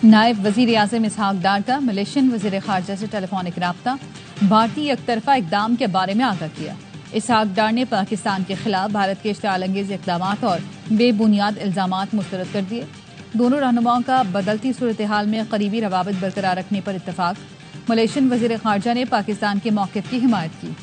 नायब वजीर आज़म इसहाक डार का मलेशियन वजीर खारजा से टेलीफोनिक राब्ता, भारतीय एकतरफा इकदाम के बारे में आगाह किया। इसहाक डार ने पाकिस्तान के खिलाफ भारत के इश्तिआल अंगेज इकदाम और बेबुनियाद इल्जामात मुस्तरद कर दिए। दोनों रहनुमाओं का बदलती सूरत हाल में करीबी रवाबत बरकरार रखने पर इत्तफाक। मलेशियन वजीर खारजा ने पाकिस्तान के मौक़िफ़ की हिमायत की।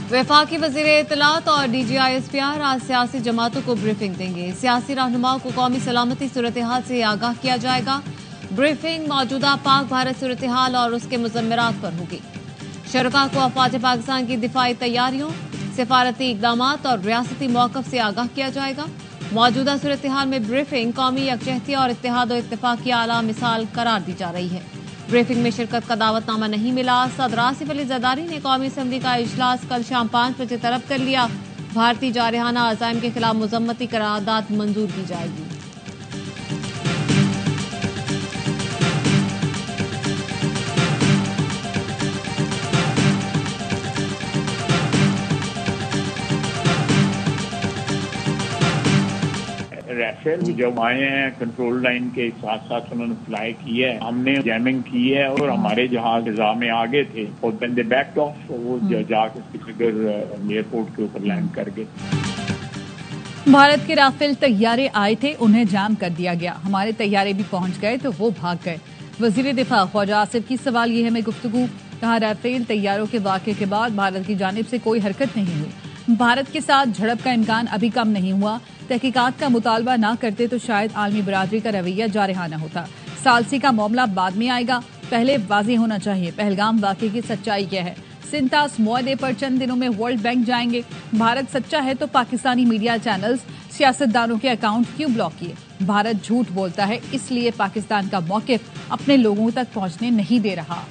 वफाकी वज़ीर इत्तलात और DGISPR आज सियासी जमातों को ब्रीफिंग देंगे। सियासी रहनुमाओं को कौमी सलामती सूरत हाल से आगाह किया जाएगा। ब्रीफिंग मौजूदा पाक भारत सूरत हाल और उसके मुज़म्मिरात पर होगी। शरका को अफवाज पाकिस्तान की दिफाई तैयारियों, सिफारती इक़दामात और रियासती मौक़िफ़ से आगाह किया जाएगा। मौजूदा सूरत हाल में ब्रीफिंग कौमी यकजहती और इत्तेहाद व इत्तेफाक की आला मिसाल करार दी जा रही है। ब्रीफिंग में शिरकत का दावतनामा नहीं मिला। सदर आसिफ अली जरदारी ने कौमी असम्बली का इजलास कल शाम 5 बजे तलब कर लिया। भारतीय जारहाना अज़ाइम के खिलाफ मुज़म्मती करारदाद मंजूर की जाएगी। राफेल जब आए हैं कंट्रोल लाइन के साथ साथ उन्होंने फ्लाई किया है, हमने जैमिंग की है और हमारे जहाज फिजा में आगे थे और व्हेन दे बैक्ड ऑफ वो जाके श्रीनगर एयरपोर्ट के ऊपर लैंड कर गए। भारत के राफेल तैयारे आए थे, उन्हें जाम कर दिया गया। हमारे तैयारे भी पहुंच गए तो वो भाग गए। वजीर दिफा ख्वाजा आसिफ की सवाल ये है में गुफ्तगू। कहा राफेल तैयारों के वाक़े के बाद भारत की जानिब से कोई हरकत नहीं हुई। भारत के साथ झड़प का इम्कान अभी कम नहीं हुआ। तहकीकात का मुतालबा ना करते तो शायद आलमी बरादरी का रवैया जारहाना होता। सालसी का मामला बाद में आएगा, पहले वाज़ेह होना चाहिए पहलगाम वाक़े की सच्चाई क्या है। सिंतास मुआहदे पर चंद दिनों में वर्ल्ड बैंक जाएंगे। भारत सच्चा है तो पाकिस्तानी मीडिया चैनल्स सियासतदानों के अकाउंट क्यों ब्लॉक किए। भारत झूठ बोलता है, इसलिए पाकिस्तान का मौक़िफ़ अपने लोगों तक पहुंचने नहीं दे रहा।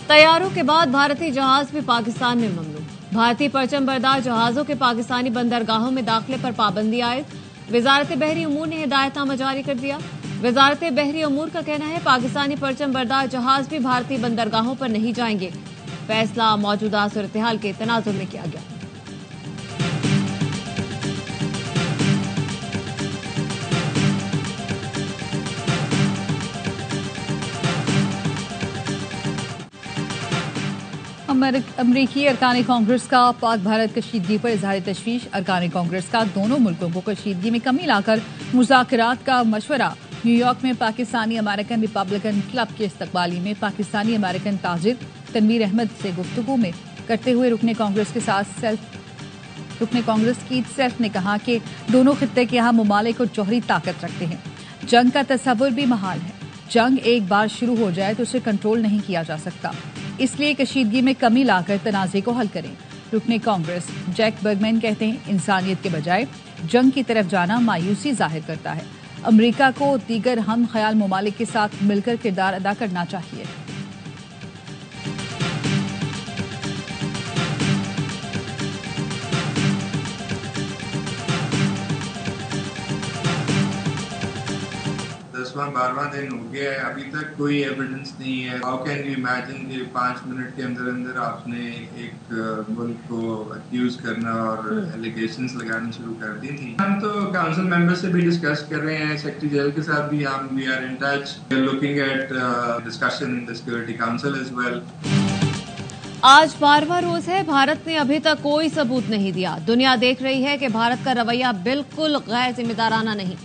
तैयारों के बाद भारतीय जहाज भी पाकिस्तान में ममनू। भारतीय परचम बरदार जहाजों के पाकिस्तानी बंदरगाहों में दाखिले पर पाबंदी आयद। वजारत बहरी उमूर ने हिदायतनामा जारी कर दिया। वजारत बहरी उमूर का कहना है पाकिस्तानी परचम बरदार जहाज भी भारतीय बंदरगाहों पर नहीं जाएंगे। फैसला मौजूदा सूरत हाल के तनाजुर में किया गया। अमरीकी अरकान कांग्रेस का पाक भारत कशीदगी पर इजहार तशवीश। अरकान कांग्रेस का दोनों मुल्कों को कशीदगी में कमी लाकर मुज़ाकरात का मशवरा। न्यूयॉर्क में पाकिस्तानी अमेरिकन रिपब्लिकन क्लब के इस्तकबाली में पाकिस्तानी अमेरिकन ताजिर तनवीर अहमद से गुफ्तगू में करते हुए रुकने कांग्रेस की सेल्फ ने कहा कि दोनों खित्ते के यहाँ ममालिक और जौहरी ताकत रखते हैं। जंग का तस्वुर भी महाल है। जंग एक बार शुरू हो जाए तो उसे कंट्रोल नहीं किया जा सकता, इसलिए कशीदगी में कमी लाकर तनाज़े को हल करें। रुकने कांग्रेस जैक बर्गमैन कहते हैं इंसानियत के बजाय जंग की तरफ जाना मायूसी जाहिर करता है। अमेरिका को दीगर हम ख्याल ममालिक के साथ मिलकर किरदार अदा करना चाहिए। दसवां 12वां दिन हो गया है, अभी तक कोई एविडेंस नहीं है। हाउ कैन यू इमेजिन कि 5 मिनट के अंदर अंदर आपने एक मुल्क को अक्यूज करना और एलिगेशंस लगानी शुरू कर दी थी। हम तो काउंसिल मेंबर से भी डिस्कस कर रहे हैं, सेक्रेटरी जनरल के साथ भी हम we are in touch, we are looking at discussion in the security council as well. आज 12वां रोज है। भारत ने अभी तक कोई सबूत नहीं दिया। दुनिया देख रही है कि भारत का रवैया बिल्कुल गैर जिम्मेदाराना नहीं।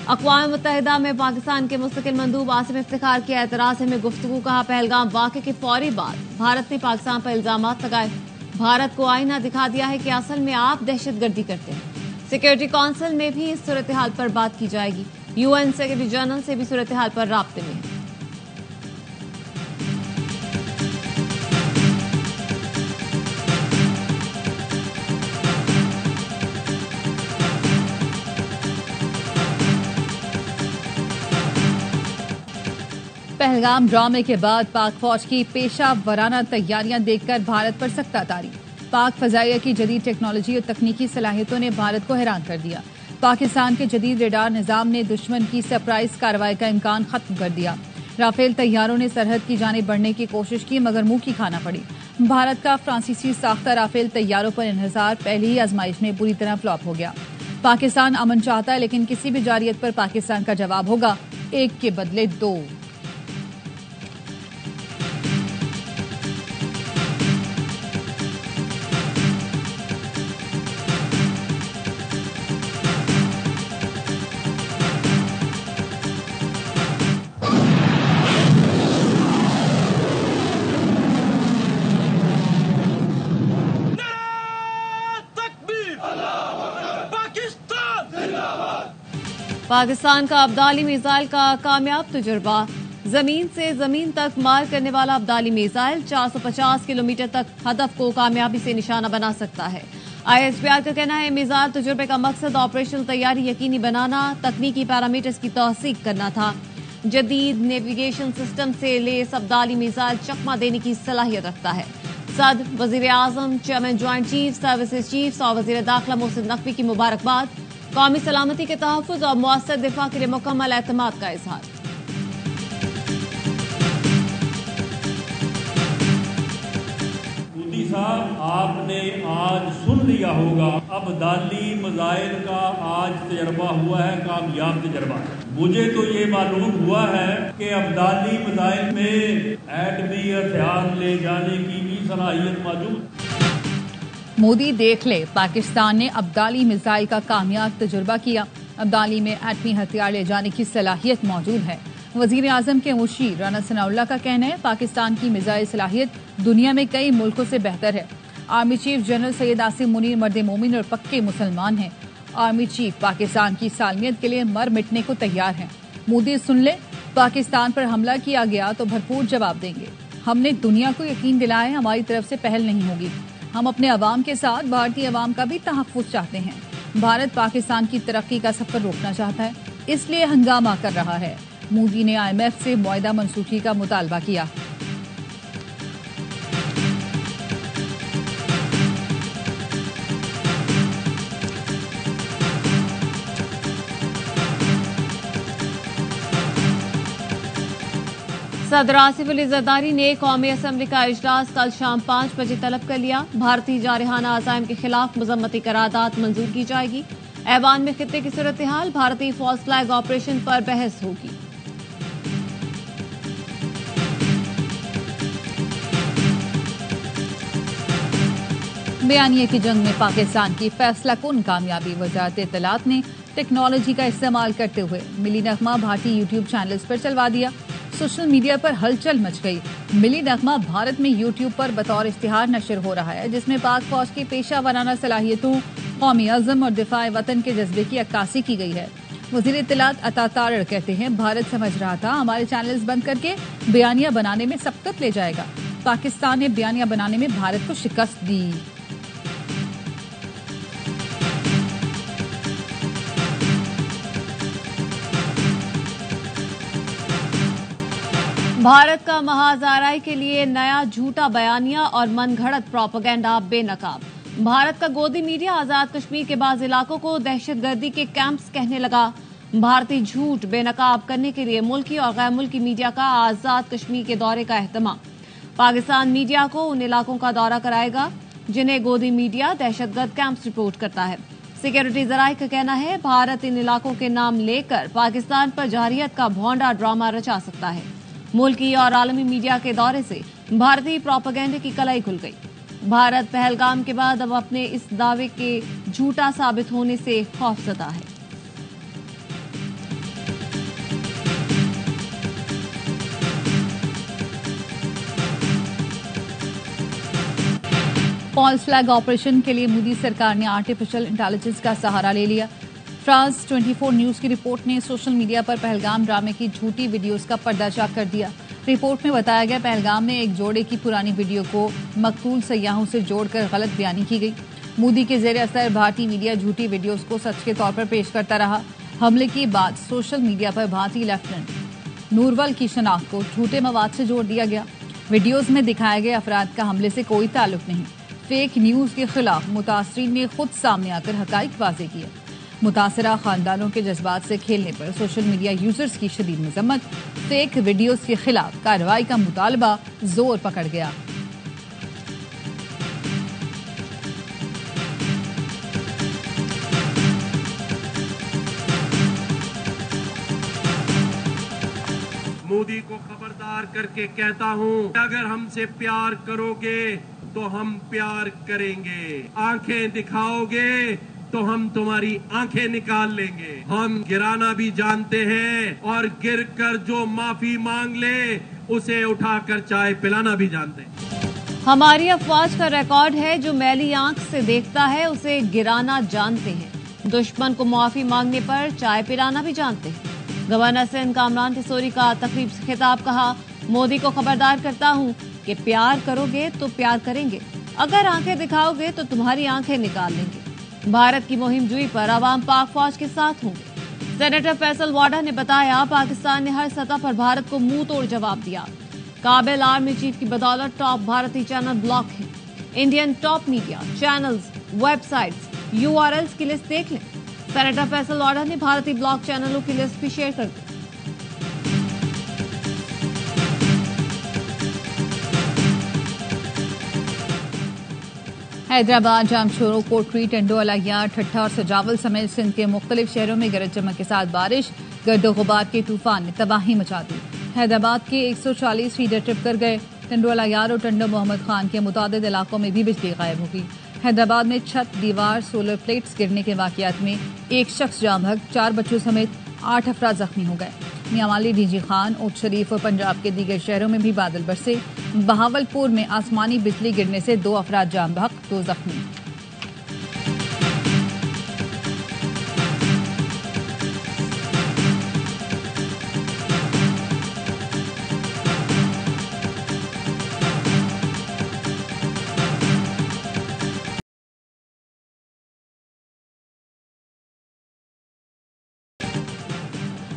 अक़वाम मुत्तहिदा में पाकिस्तान के मुस्तकिल मंदूब आसिम इफ्तिखार की एतराज़ में गुफ्तगू। कहा पहलगाम वाक़े के फौरी बाद भारत ने पाकिस्तान पर इल्जामात लगाए। भारत को आईना दिखा दिया है कि असल में आप दहशतगर्दी करते हैं। सिक्योरिटी काउंसिल में भी इस सूरत हाल पर बात की जाएगी। UN सेक्रेटरी जनरल से भी सूरत हाल पर राब्ते में है। पहलगाम ड्रामे के बाद पाक फौज की पेशा वराना तैयारियां देखकर भारत पर सख्ता तारी। पाक फजाइया की जदीद टेक्नोलॉजी और तकनीकी सलाहियतों ने भारत को हैरान कर दिया। पाकिस्तान के जदीद रेडार निजाम ने दुश्मन की सरप्राइज कार्रवाई का इम्कान खत्म कर दिया। राफेल तैयारों ने सरहद की जानिब बढ़ने की कोशिश की मगर मुंह की खाना पड़ी। भारत का फ्रांसीसी साख्ता राफेल तैयारों पर इन्हिसार पहली ही आजमाइश में बुरी तरह फ्लॉप हो गया। पाकिस्तान अमन चाहता है लेकिन किसी भी जारियत पर पाकिस्तान का जवाब होगा 1 के बदले 2। पाकिस्तान का अब्दाली मिसाइल का कामयाब तजुर्बा। जमीन से जमीन तक मार करने वाला अब्दाली मिसाइल 450 किलोमीटर तक हदफ को कामयाबी से निशाना बना सकता है। ISPR का कहना है मिसाइल तजुर्बे का मकसद ऑपरेशनल तैयारी यकीनी बनाना, तकनीकी पैरामीटर्स की तौसीक करना था। जदीद नेविगेशन सिस्टम से लेस अब्दाली मिसाइल चकमा देने की सलाहियत रखता है। सदर, वजीर आजम, chairman joint chief services chiefs और वजीर दाखिला मोहसिन नकवी की मुबारकबाद। कौमी सलामती के तहफ़्फ़ुज़ और मुअस्सर दिफा के लिए मुकम्मल एतमाद का इजहार। मोदी साहब, आपने आज सुन लिया होगा अब्दाली मिसाइल का आज तजर्बा हुआ है, कामयाब तजर्बा है। मुझे तो ये मालूम हुआ है कि अब्दाली मिसाइल में एटमी हथियार ले जाने की भी सलाहियत मौजूद। मोदी देख ले, पाकिस्तान ने अब्दाली मिसाइल का कामयाब तजुर्बा किया। अब्दाली में एटमी हथियार ले जाने की सलाहियत मौजूद है। वजीर आजम के मुशीर राना सनाउल्लाह का कहना है पाकिस्तान की मिसाइल सलाहियत दुनिया में कई मुल्कों से बेहतर है। Army chief general Syed Asim Munir मर्द मोमिन और पक्के मुसलमान हैं। आर्मी चीफ पाकिस्तान की सालमियत के लिए मर मिटने को तैयार हैं। मोदी सुन ले, पाकिस्तान पर हमला किया गया तो भरपूर जवाब देंगे। हमने दुनिया को यकीन दिलाया है हमारी तरफ से पहल नहीं होगी। हम अपने अवाम के साथ भारतीय अवाम का भी तहफ़्फ़ुज़ चाहते हैं। भारत पाकिस्तान की तरक्की का सफर रोकना चाहता है, इसलिए हंगामा कर रहा है। मोदी ने IMF से मुआहिदा मनसूखी का मुतालबा किया। सदर आसिफ अली जरदारी ने कौमी असम्बली का इजलास कल शाम 5 बजे तलब कर लिया। भारतीय जारहाना अज़ाइम के खिलाफ मजम्मती करारदाद मंजूर की जाएगी। ऐवान में खित्ते की सूरत हाल, भारतीय फॉल्स फ्लैग ऑपरेशन पर बहस होगी। बयानिए की जंग में पाकिस्तान की फैसला कुन कामयाबी। वजारत इत्तलात ने टेक्नोलॉजी का इस्तेमाल करते हुए मिली नगमा भारतीय यूट्यूब चैनल्स पर चलवा दिया। सोशल मीडिया पर हलचल मच गई। मिली नगमा भारत में यूट्यूब पर बतौर इश्तिहार नशर हो रहा है, जिसमें पाक फौज की पेशा वराना सलाहियतों, कौमी अज़म और दिफाए वतन के जज्बे की अक्कासी की गई है। वज़ीर इत्तलात अता तारड़ कहते हैं भारत समझ रहा था हमारे चैनल्स बंद करके बयानिया बनाने में सबकत ले जाएगा। पाकिस्तान ने बयानिया बनाने में भारत को शिकस्त दी। भारत का महाज आरआई के लिए नया झूठा बयानिया और मनगढ़ंत प्रोपेगेंडा बेनकाब। भारत का गोदी मीडिया आजाद कश्मीर के बाज़ इलाकों को दहशतगर्दी के कैंप्स कहने लगा। भारतीय झूठ बेनकाब करने के लिए मुल्की और गैर मुल्की मीडिया का आजाद कश्मीर के दौरे का एहतमाम। पाकिस्तान मीडिया को उन इलाकों का दौरा कराएगा जिन्हें गोदी मीडिया दहशतगर्द कैंप्स रिपोर्ट करता है। सिक्योरिटी जराये का कहना है भारत इन इलाकों के नाम लेकर पाकिस्तान पर जारहियत का भौंडा ड्रामा रचा सकता है। मुल्की और आलमी मीडिया के दौरे से भारतीय प्रोपेगेंडे की कलाई खुल गई। भारत पहलगाम के बाद अब अपने इस दावे के झूठा साबित होने से खौफजदा है। फॉल्स फ्लैग ऑपरेशन के लिए मोदी सरकार ने आर्टिफिशियल इंटेलिजेंस का सहारा ले लिया। फ्रांस 24 न्यूज की रिपोर्ट ने सोशल मीडिया पर पहलगाम ड्रामे की झूठी वीडियोस का पर्दाचाक कर दिया। रिपोर्ट में बताया गया पहलगाम में एक जोड़े की पुरानी वीडियो को मकतूल सयाहों से जोड़कर गलत बयानी की गई। मोदी के जेर असर भारतीय मीडिया झूठी वीडियोस को सच के तौर पर पेश करता रहा। हमले के बाद सोशल मीडिया पर भारतीय लेफ्टिनेंट नूरवल की शनाख्त को झूठे मवाद से जोड़ दिया गया। वीडियोज में दिखाए गए अफराद का हमले से कोई ताल्लुक नहीं। फेक न्यूज के खिलाफ मुतासरीन ने खुद सामने आकर हकाइक वाज़े किए। मुतासरा खानदानों के जज्बात से खेलने पर सोशल मीडिया यूजर्स की शदीद मजम्मत। फेक वीडियोज के खिलाफ कार्रवाई का मुतालबा जोर पकड़ गया। मोदी को खबरदार करके कहता हूं, अगर हमसे प्यार करोगे तो हम प्यार करेंगे, आंखें दिखाओगे तो हम तुम्हारी आंखें निकाल लेंगे। हम गिराना भी जानते हैं और गिर कर जो माफी मांग ले उसे उठाकर चाय पिलाना भी जानते हैं। हमारी अफवाज का रिकॉर्ड है, जो मैली आंख से देखता है उसे गिराना जानते हैं। दुश्मन को माफी मांगने पर चाय पिलाना भी जानते हैं। गवर्नर सिंध कामरान टिसोरी का तकरीब से खिताब। कहा, मोदी को खबरदार करता हूं कि प्यार करोगे तो प्यार करेंगे, अगर आंखें दिखाओगे तो तुम्हारी आंखें निकाल लेंगे। भारत की मुहिम जुई पर आवाम पाक फौज के साथ होंगे। सेनेटर फैसल वाडा ने बताया, पाकिस्तान ने हर सतह पर भारत को मुंह तोड़ जवाब दिया। काबिल आर्मी चीफ की बदौलत टॉप भारतीय चैनल ब्लॉक है। Indian top media channels, websites, URLs की लिस्ट देख लें। सेनेटर फैसल वाडा ने भारतीय ब्लॉक चैनलों की लिस्ट भी शेयर कर दी। हैदराबाद, जामशोरो, कोटरी, टंडोला, यार, ठट्ठा और सजावल समेत सिंध के मुख्तलिफ शहरों में गरज चमक के साथ बारिश, गर्दो गुबार के तूफान ने तबाही मचा दी। हैदराबाद के 140 फीडर ट्रिप कर गए। टंडोला यार और टंडो मोहम्मद खान के मुतादिद इलाकों में भी बिजली गायब होगी। हैदराबाद में छत, दीवार, सोलर प्लेट्स गिरने के वाकयात में एक शख्स जाम बहक, 4 बच्चों समेत 8 अफराद जख्मी हो गए। मियांवाली, डीजी खान, ऊट शरीफ और पंजाब के दीगर शहरों में भी बादल बरसे। बहावलपुर में आसमानी बिजली गिरने से 2 अफराद जाम बहक, 2 जख्मी।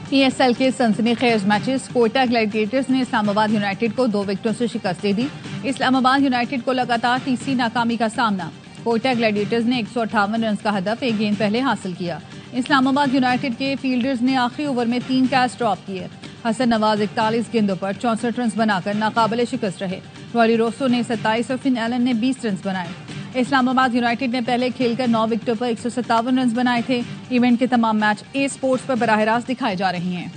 PSL के सनसनीखेज मैचेस। कोयटा ग्लैडिएटर्स ने इस्लामाबाद यूनाइटेड को 2 विकेटों से शिकस्त दे दी। इस्लामाबाद यूनाइटेड को लगातार तीसरी नाकामी का सामना। कोयटा ग्लैडिएटर्स ने 158 रन का हदफ एक गेंद पहले हासिल किया। इस्लामाबाद यूनाइटेड के फील्डर्स ने आखिरी ओवर में 3 कैच ड्रॉप किए। हसन नवाज 41 गेंदों पर 64 रन बनाकर नाकाबिले शिकस्त रहे। रॉली रोसो ने 27 और फिन एलन ने 20 रन बनाए। इस्लामाबाद यूनाइटेड ने पहले खेलकर 9 विकेटों पर 157 रन बनाए थे। इवेंट के तमाम मैच ए स्पोर्ट्स पर बराह रास्त दिखाए जा रहे हैं।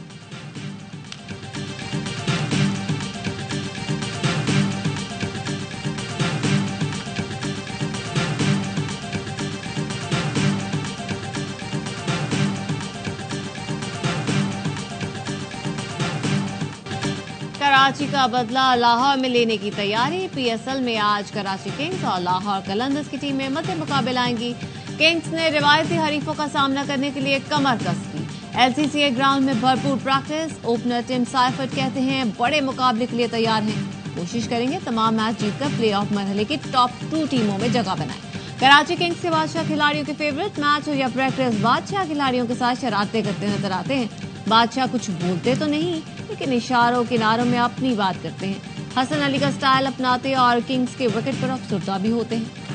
कराची का बदला लाहौर में लेने की तैयारी। PSL में आज कराची किंग्स और लाहौर कलंदर्स की टीमें मध्य मुकाबले आएंगी। किंग्स ने रिवायती हरीफों का सामना करने के लिए कमर कस की। LCCA ग्राउंड में भरपूर प्रैक्टिस। ओपनर टिम साइफर्ट कहते हैं, बड़े मुकाबले के लिए तैयार हैं, कोशिश करेंगे तमाम मैच जीतकर प्लेऑफ मरहले की टॉप 2 टीमों में जगह बनाएं। कराची किंग्स के बादशाह खिलाड़ियों के फेवरेट, मैच हो या प्रैक्टिस, बादशाह खिलाड़ियों के साथ शरारतें करते नजर आते हैं। बादशाह कुछ बोलते तो नहीं, लेकिन इशारों किनारों में अपनी बात करते हैं। हसन अली का स्टाइल अपनाते और किंग्स के विकेट पर अफसरदा भी होते हैं।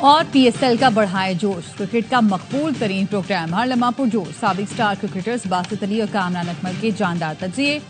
और PSL का बढ़ाए जोश। क्रिकेट का मकबूल तरीन प्रोग्राम हर लम्हा पुरजोश। साबिक स्टार क्रिकेटर्स बासित अली और कामरान अकमल के जानदार तजिए।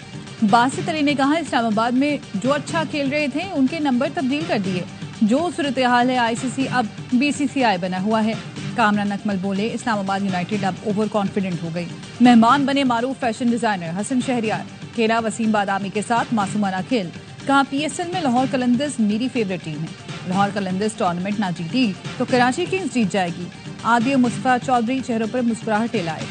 बासित अली ने कहा, इस्लामाबाद में जो अच्छा खेल रहे थे उनके नंबर तब्दील कर दिए। जो सूरत हाल है ICC अब BCCI बना हुआ है। कामरान अकमल बोले, इस्लामाबाद यूनाइटेड अब ओवर कॉन्फिडेंट हो गई। मेहमान बने मारूफ फैशन डिजाइनर हसन शहरियार। खेला वसीम बादामी के साथ मासूमाना खेल। कहा, PSL में लाहौर कलंदर्स मेरी फेवरेट टीम है। लाहौर कलंदर्स टूर्नामेंट ना जीती तो कराची किंग्स जीत जाएगी। आदि और मुस्तफा चौधरी चेहरों पर मुस्कुराहटें लाए।